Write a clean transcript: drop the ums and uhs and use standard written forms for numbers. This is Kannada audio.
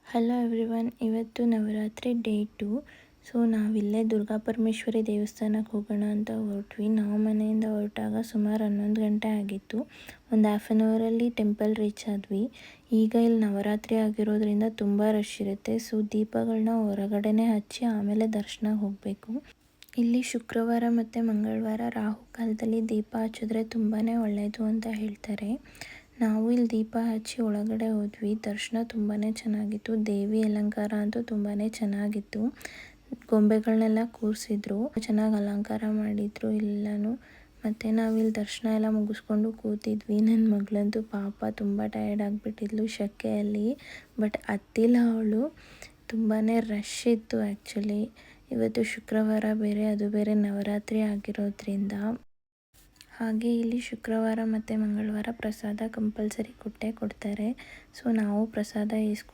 ಹಲೋ ಎವ್ರಿವನ್, ಇವತ್ತು ನವರಾತ್ರಿ ಡೇ 2. ಸೊ ನಾವಿಲ್ಲೇ ದುರ್ಗಾ ಪರಮೇಶ್ವರಿ ದೇವಸ್ಥಾನಕ್ಕೆ ಹೋಗೋಣ ಅಂತ ಹೊರಟ್ವಿ. ನಾವು ಮನೆಯಿಂದ ಹೊರಟಾಗ ಸುಮಾರು 11 ಗಂಟೆ ಆಗಿತ್ತು. ಒಂದು ಹಾಫ್ ಆನ್ ಅವರಲ್ಲಿ ಟೆಂಪಲ್ ರೀಚ್ ಆದ್ವಿ. ಈಗ ಇಲ್ಲಿ ನವರಾತ್ರಿ ಆಗಿರೋದ್ರಿಂದ ತುಂಬ ರಶ್ ಇರುತ್ತೆ. ಸೊ ದೀಪಗಳನ್ನ ಹೊರಗಡೆನೇ ಹಚ್ಚಿ ಆಮೇಲೆ ದರ್ಶನ ಹೋಗಬೇಕು. ಇಲ್ಲಿ ಶುಕ್ರವಾರ ಮತ್ತು ಮಂಗಳವಾರ ರಾಹುಕಾಲದಲ್ಲಿ ದೀಪ ಹಚ್ಚಿದ್ರೆ ತುಂಬಾ ಒಳ್ಳೆಯದು ಅಂತ ಹೇಳ್ತಾರೆ. ನಾವು ಇಲ್ಲಿ ದೀಪ ಹಚ್ಚಿ ಒಳಗಡೆ ಹೋದ್ವಿ. ದರ್ಶನ ತುಂಬಾ ಚೆನ್ನಾಗಿತ್ತು. ದೇವಿ ಅಲಂಕಾರ ಅಂತೂ ತುಂಬಾ ಚೆನ್ನಾಗಿತ್ತು. ಗೊಂಬೆಗಳನ್ನೆಲ್ಲ ಕೂರಿಸಿದ್ರು, ಚೆನ್ನಾಗಿ ಅಲಂಕಾರ ಮಾಡಿದ್ರು ಎಲ್ಲನೂ. ಮತ್ತು ನಾವಿಲ್ಲಿ ದರ್ಶನ ಎಲ್ಲ ಮುಗಿಸ್ಕೊಂಡು ಕೂತಿದ್ವಿ. ನನ್ನ ಮಗಳಂತೂ ಪಾಪ ತುಂಬ ಟಯರ್ಡ್ ಆಗಿಬಿಟ್ಟಿದ್ಲು ಶೆಕೆಯಲ್ಲಿ. ಬಟ್ ಹತ್ತಿಲ್ಲ ಅವಳು. ತುಂಬಾ ರಶ್ ಇತ್ತು ಆ್ಯಕ್ಚುಲಿ. ಇವತ್ತು ಶುಕ್ರವಾರ ಬೇರೆ, ಅದು ಬೇರೆ ನವರಾತ್ರಿ ಆಗಿರೋದ್ರಿಂದ. ಹಾಗೆ ಇಲ್ಲಿ ಶುಕ್ರವಾರ ಮತ್ತು ಮಂಗಳವಾರ ಪ್ರಸಾದ ಕಂಪಲ್ಸರಿ ಕೊಟ್ಟೇ ಕೊಡ್ತಾರೆ. ಸೊ ನಾವು ಪ್ರಸಾದ ಇಸ್ಕೊಂಡು